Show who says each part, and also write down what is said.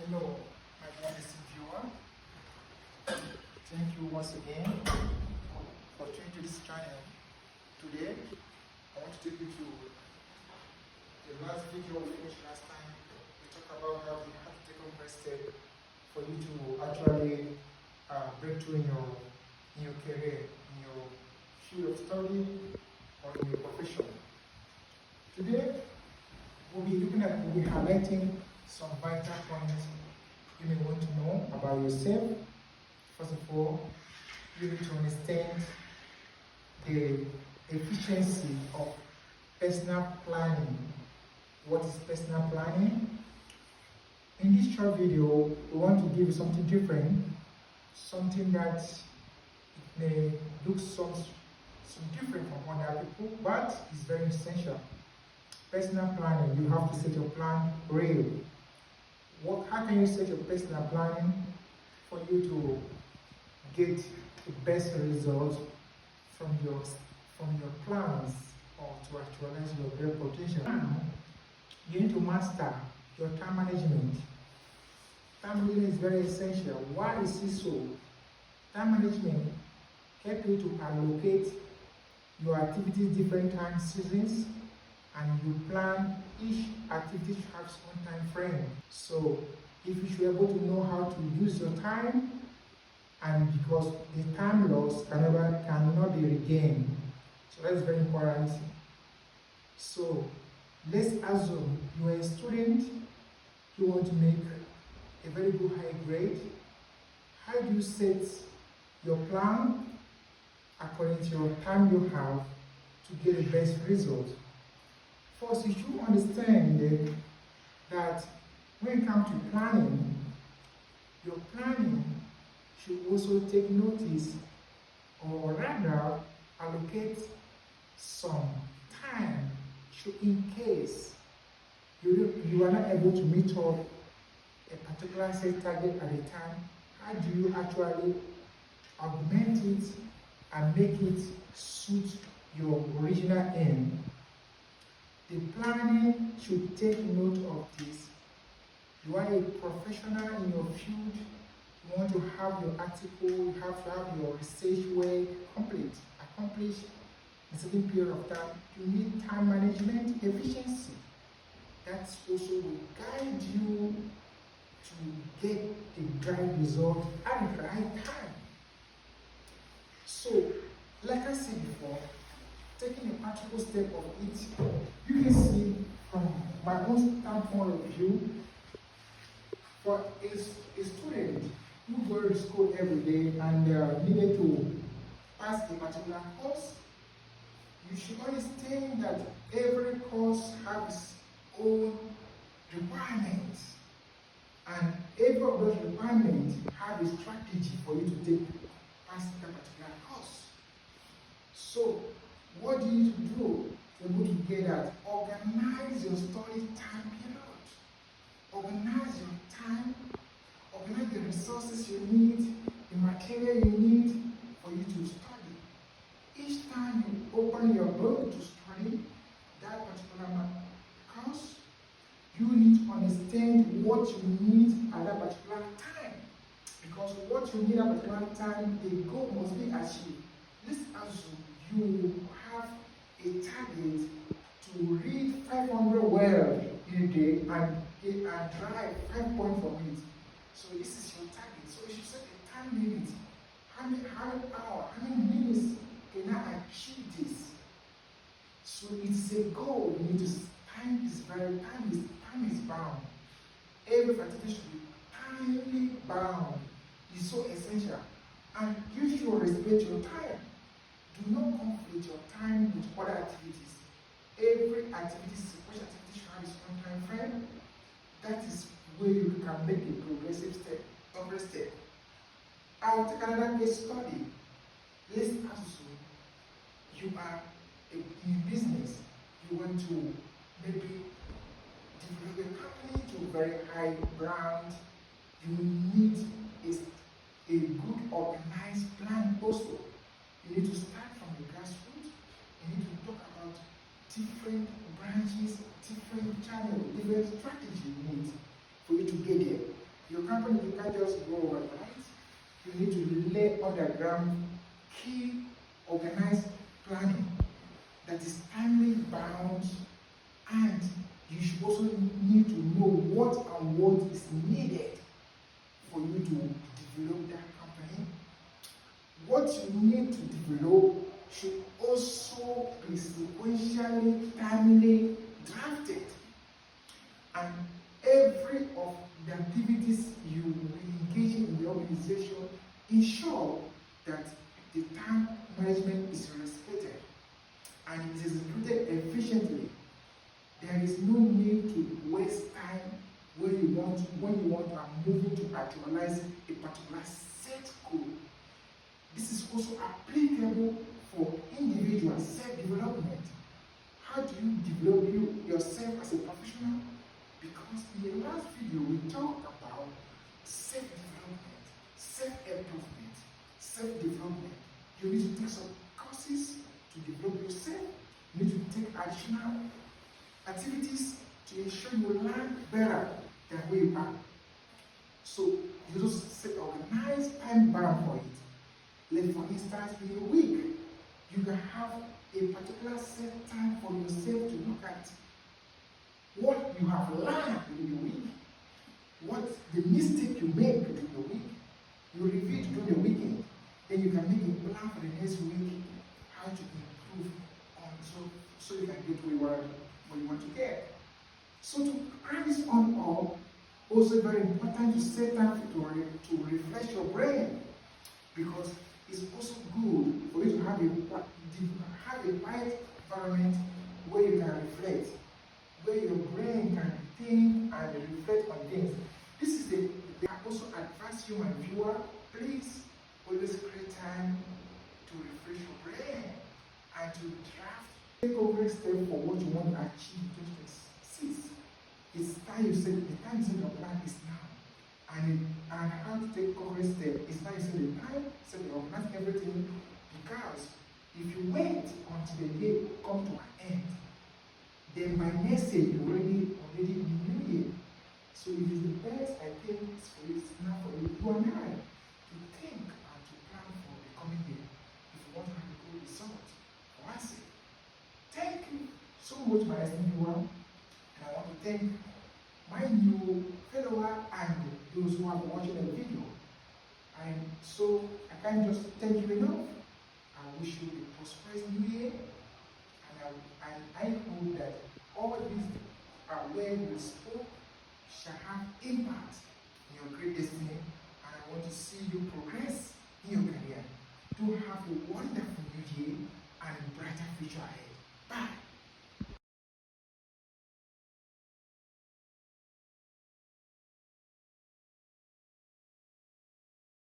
Speaker 1: Hello, my wonderful viewer. Thank you once again for tuning to this channel. Today, I want to take you to the last video we finished last time. We talked about how you have to take one step for you to actually break through in your career, in your field of study, or in your profession. Today, we'll be highlighting some vital points you may want to know about yourself. First of all, you need to understand the efficiency of personal planning. What is personal planning? In this short video, we want to give you something different, something that may look some different from other people, but it's very essential. Personal planning, you have to set your plan real. How can you set your personal planning for you to get the best results from your plans or to actualize your great potential? You need to master your time management. Time management is very essential. Why is it so? Time management helps you to allocate your activities different time seasons, and you plan each activity to have its own time frame. So if you should be able to know how to use your time, and because the time lost cannot be regained. So that's very important. So let's assume you are a student, you want to make a very good high grade. How do you set your plan according to your time you have to get the best result? First, you should understand that when it comes to planning, your planning should also take notice, or rather allocate some time in case you are not able to meet up a particular set target at a time. How do you actually augment it and make it suit your original aim? The planning should take note of this. You are a professional in your field. You want to have your article, you have to have your research work accomplished in a certain period of time. You need time management efficiency. That also will guide you to get the right result at the right time. So, like I said before, taking a practical step of it, you can see from my own standpoint of view, for a student who goes to school every day and needed to pass a particular course, you should understand that every course has its own requirements, and every of those requirements have a strategy for you to pass that particular course. So, what do you need to do to be able to get that? Organize your study time period. Organize your time. Organize the resources you need, the material you need for you to study. Each time you open your book to study that particular course, you need to understand what you need at that particular time. Because what you need at that particular time, the goal must be achieved. Let's assume you have a target to read 500 words in a day and drive 5 points from it. So this is your target. So you should set a time limit. How many hours, how many minutes can I achieve this? So it's a goal. You need to time is bound. Every activity should be timely bound. It's so essential. And you should respect your time. Do not conflict your time with other activities. Every activity, sequential activity should have its own time frame. That is where you can make a progressive step, every step. I'll take another case study. Let's assume you are in business. You want to maybe develop a company to a very high brand. You need a good organized plan also. You need to start from the grassroots. You need to talk about different branches, different channels, different strategies you need for you to get there. you need to lay on the ground key organized planning that is timely bound, and you should also need to know what and what is needed for you to develop that company. What you need to develop should also be sequentially, timely drafted. And every of the activities you will engage in the organization, ensure that the time management is respected and it is executed efficiently. There is no need to waste time when you want to move to actualize a particular set goal. This is also applicable for individual self-development. How do you develop yourself as a professional? Because in the last video we talked about self-development, self-improvement, self-development. You need to take some courses to develop yourself. You need to take additional activities to ensure you learn better than where you are. So you just set organized time bound for it. Like for instance, in a week, you can have a particular set time for yourself to look at what you have learned in the week, what the mistake you make during the week. You review it during the weekend, then you can make a plan for the next week, how to improve on so you can get where you want to get. So to add this on all, also very important to set time to refresh your brain, because it's also good for you to have a quiet environment where you can reflect, where your brain can think and reflect on things. This is they also advise you, my viewer, please always create time to refresh your brain and to draft take over step for what you want to achieve in 2026. It's time you set the time you set your plan is now. And how to take concrete step is now you set the time, set the organize everything, because if you wait until the day come to an end, then by next year you're already in the new year. So it is the best, I think, for you now for you and I to think and to plan for the coming year if you want to have a good result. For us, thank you so much, my esteemed viewer, and I want to thank my new follower and those who are watching the video. And so I can't just thank you enough. I wish you a prosperous new year, and I hope that all these words we spoke shall have impact in your great destiny, and I want to see you progress in your career. Do have a wonderful new year and a brighter future ahead. Bye.